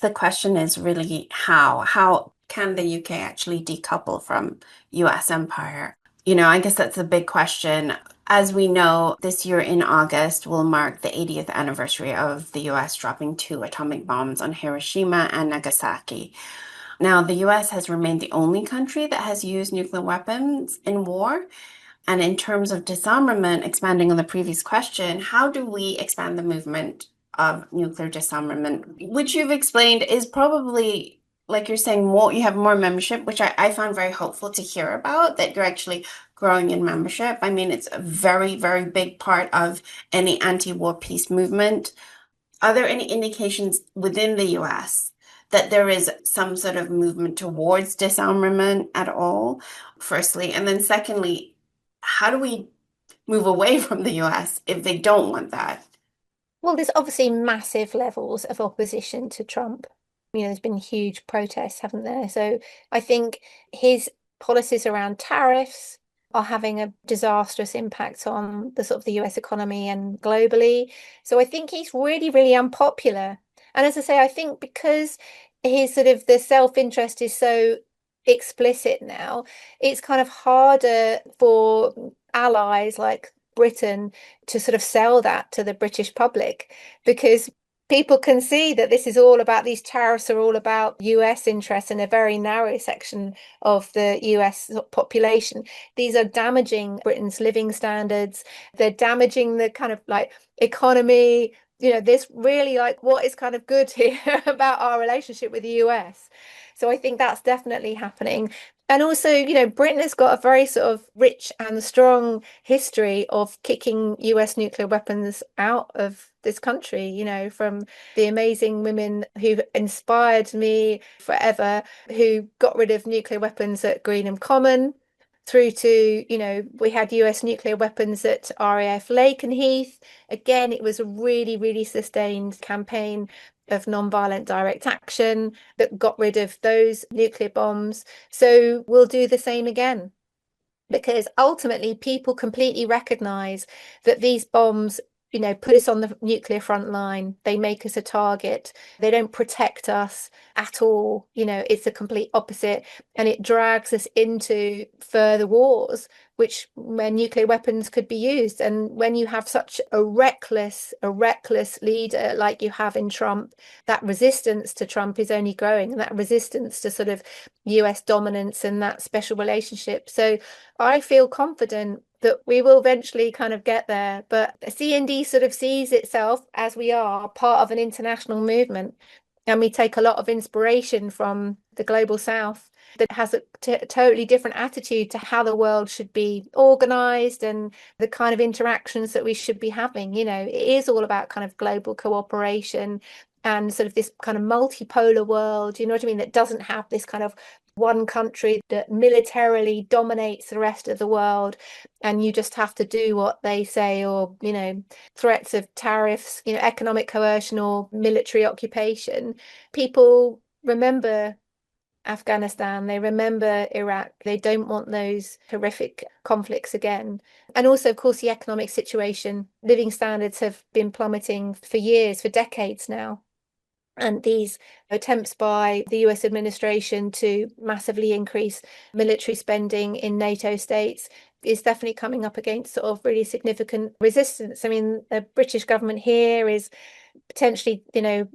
The question is really how? How can the UK actually decouple from US empire? I guess that's a big question. As we know, this year in August will mark the 80th anniversary of the US dropping two atomic bombs on Hiroshima and Nagasaki. Now, the US has remained the only country that has used nuclear weapons in war. And in terms of disarmament, expanding on the previous question, how do we expand the movement of nuclear disarmament, which you've explained is probably, like you're saying, more, you have more membership, which I found very hopeful to hear about, that you're actually growing in membership. I mean, it's a very, very big part of any anti-war peace movement. Are there any indications within the US that there is some sort of movement towards disarmament at all, firstly? And then secondly, how do we move away from the US if they don't want that? Well, there's obviously massive levels of opposition to Trump. There's been huge protests, haven't there? So I think his policies around tariffs are having a disastrous impact on the sort of the US economy and globally. So I think he's really, really unpopular. And as I say, I think because his sort of the self-interest is so explicit now, it's kind of harder for allies like Britain to sort of sell that to the British public because people can see that this is all about these tariffs are all about US interests in a very narrow section of the US population. These are damaging Britain's living standards. They're damaging the kind of like economy. This really like what is kind of good here about our relationship with the US. So I think that's definitely happening. And also, Britain has got a very sort of rich and strong history of kicking US nuclear weapons out of this country, from the amazing women who inspired me forever, who got rid of nuclear weapons at Greenham Common, through to, we had US nuclear weapons at RAF Lakenheath. Again, it was a really, really sustained campaign of non-violent direct action that got rid of those nuclear bombs. So we'll do the same again because ultimately people completely recognize that these bombs put us on the nuclear front line. They make us a target. They don't protect us at all. It's the complete opposite. And it drags us into further wars, where nuclear weapons could be used. And when you have such a reckless leader like you have in Trump, that resistance to Trump is only growing, and that resistance to sort of US dominance and that special relationship. So I feel confident that we will eventually kind of get there. But CND sort of sees itself as we are part of an international movement. And we take a lot of inspiration from the global south that has a totally different attitude to how the world should be organized and the kind of interactions that we should be having. It is all about kind of global cooperation and sort of this kind of multipolar world, you know what I mean, that doesn't have this kind of one country that militarily dominates the rest of the world and you just have to do what they say, or threats of tariffs, economic coercion or military occupation. People remember Afghanistan, they remember Iraq, they don't want those horrific conflicts again. And also, of course, the economic situation, living standards have been plummeting for years, for decades now. And these attempts by the US administration to massively increase military spending in NATO states is definitely coming up against sort of really significant resistance. I mean, the British government here is potentially,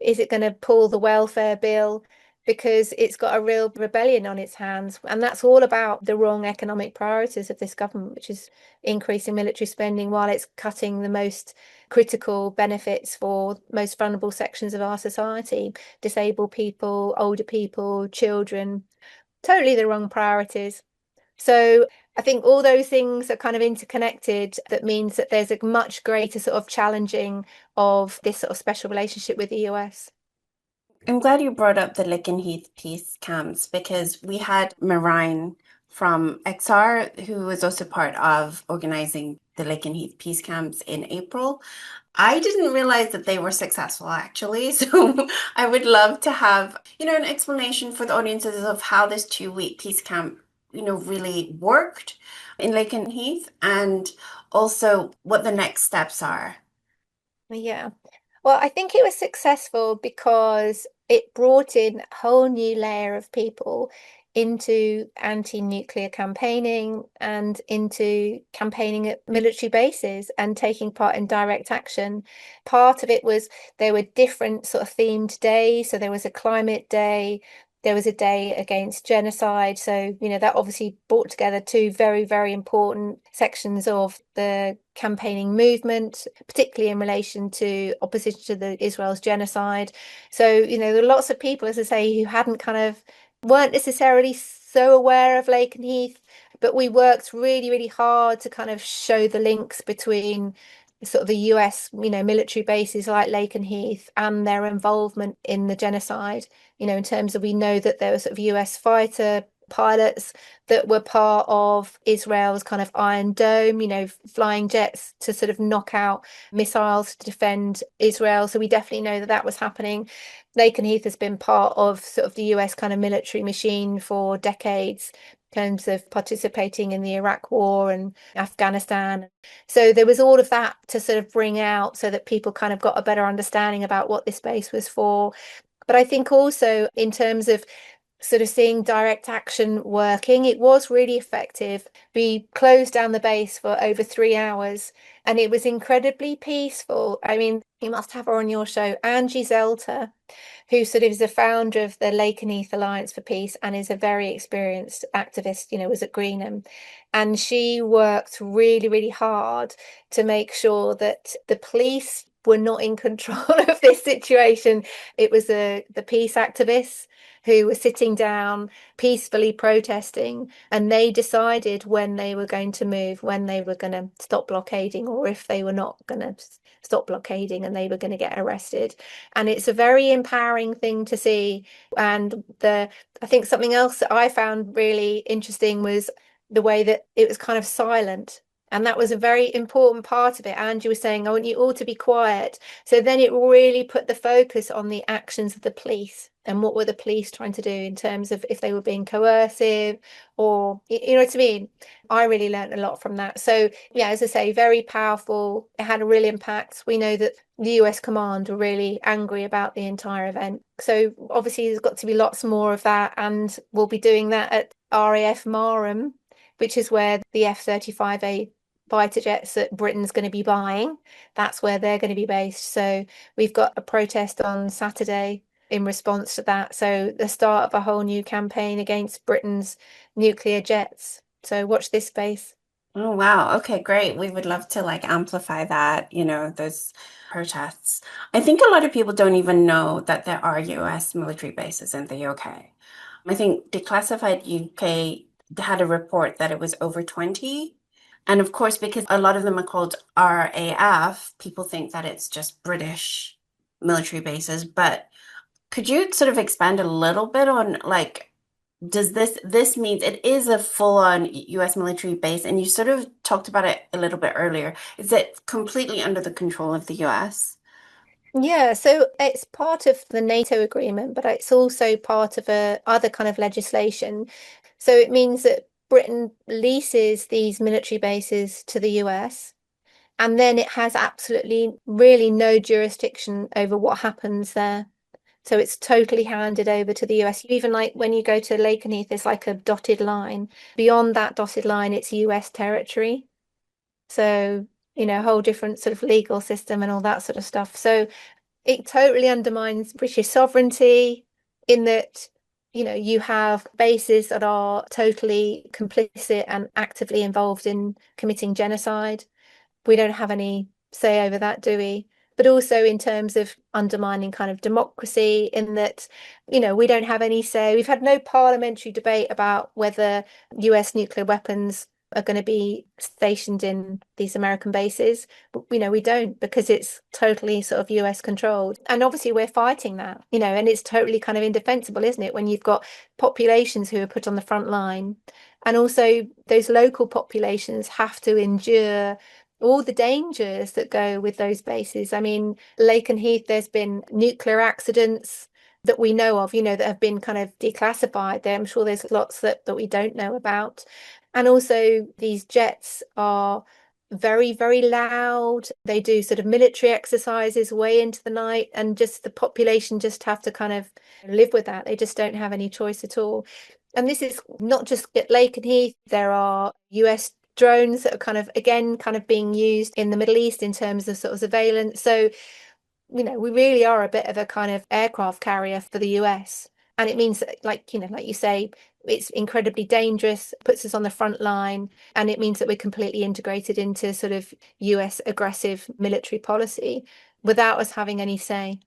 is it going to pull the welfare bill? Because it's got a real rebellion on its hands. And that's all about the wrong economic priorities of this government, which is increasing military spending while it's cutting the most critical benefits for most vulnerable sections of our society, disabled people, older people, children, totally the wrong priorities. So I think all those things are kind of interconnected. That means that there's a much greater sort of challenging of this sort of special relationship with the US. I'm glad you brought up the Lakenheath peace camps because we had Marine from XR, who was also part of organizing the Lakenheath peace camps in April. I didn't realize that they were successful actually. So I would love to have, an explanation for the audiences of how this 2-week peace camp, really worked in Lakenheath and also what the next steps are. Yeah. Well, I think it was successful because it brought in a whole new layer of people into anti-nuclear campaigning and into campaigning at military bases and taking part in direct action. Part of it was there were different sort of themed days. So there was a climate day, there was a day against genocide. So, that obviously brought together two very, very important sections of the campaigning movement, particularly in relation to opposition to the Israel's genocide. So, there were lots of people, as I say, who hadn't kind of weren't necessarily so aware of Lakenheath, but we worked really, really hard to kind of show the links between sort of the US, military bases like Lakenheath and their involvement in the genocide, in terms of we know that there were sort of US fighter pilots that were part of Israel's kind of Iron Dome, flying jets to sort of knock out missiles to defend Israel. So we definitely know that that was happening. Lakenheath has been part of sort of the US kind of military machine for decades in terms of participating in the Iraq War and Afghanistan. So there was all of that to sort of bring out so that people kind of got a better understanding about what this base was for. But I think also in terms of sort of seeing direct action working, it was really effective. We closed down the base for over 3 hours and it was incredibly peaceful. I mean, you must have her on your show, Angie Zelter, who sort of is the founder of the Lakenheath Alliance for Peace and is a very experienced activist, was at Greenham. And she worked really, really hard to make sure that the police were not in control of this situation. It was the peace activists who were sitting down peacefully protesting, and they decided when they were going to move, when they were going to stop blockading, or if they were not going to stop blockading and they were going to get arrested. And it's a very empowering thing to see. And I think something else that I found really interesting was the way that it was kind of silent. And that was a very important part of it. Angie was saying, I want you all to be quiet. So then it really put the focus on the actions of the police and what were the police trying to do in terms of if they were being coercive or, you know what I mean? I really learned a lot from that. So yeah, as I say, very powerful. It had a real impact. We know that the US command were really angry about the entire event. So obviously there's got to be lots more of that. And we'll be doing that at RAF Marham, which is where the F-35A fighter jets that Britain's going to be buying. That's where they're going to be based. So we've got a protest on Saturday in response to that. So the start of a whole new campaign against Britain's nuclear jets. So watch this space. Oh, wow. Okay, great. We would love to like amplify that, those protests. I think a lot of people don't even know that there are US military bases in the UK. I think Declassified UK had a report that it was over 20. And of course, because a lot of them are called RAF, people think that it's just British military bases. But could you sort of expand a little bit on like, does this means it is a full-on US military base, and you sort of talked about it a little bit earlier. Is it completely under the control of the US? Yeah, so it's part of the NATO agreement, but it's also part of a other kind of legislation. So it means that Britain leases these military bases to the US, and then it has absolutely really no jurisdiction over what happens there. So it's totally handed over to the US. Even like when you go to Lakenheath, there's like a dotted line. Beyond that dotted line, it's US territory. So, a whole different sort of legal system and all that sort of stuff. So it totally undermines British sovereignty in that, you have bases that are totally complicit and actively involved in committing genocide. We don't have any say over that, do we? But also in terms of undermining kind of democracy, in that, we don't have any say. We've had no parliamentary debate about whether US nuclear weapons are going to be stationed in these American bases. But, we don't, because it's totally sort of US controlled. And obviously we're fighting that, and it's totally kind of indefensible, isn't it? When you've got populations who are put on the front line, and also those local populations have to endure all the dangers that go with those bases. I mean, Lakenheath, there's been nuclear accidents that we know of, that have been kind of declassified there. I'm sure there's lots that we don't know about. And also these jets are very, very loud. They do sort of military exercises way into the night, and just the population just have to kind of live with that. They just don't have any choice at all. And this is not just at Lakenheath. There are US drones that are kind of, again, kind of being used in the Middle East in terms of sort of surveillance. So, we really are a bit of a kind of aircraft carrier for the US. And it means that, like you say, it's incredibly dangerous, puts us on the front line, and it means that we're completely integrated into sort of US aggressive military policy without us having any say.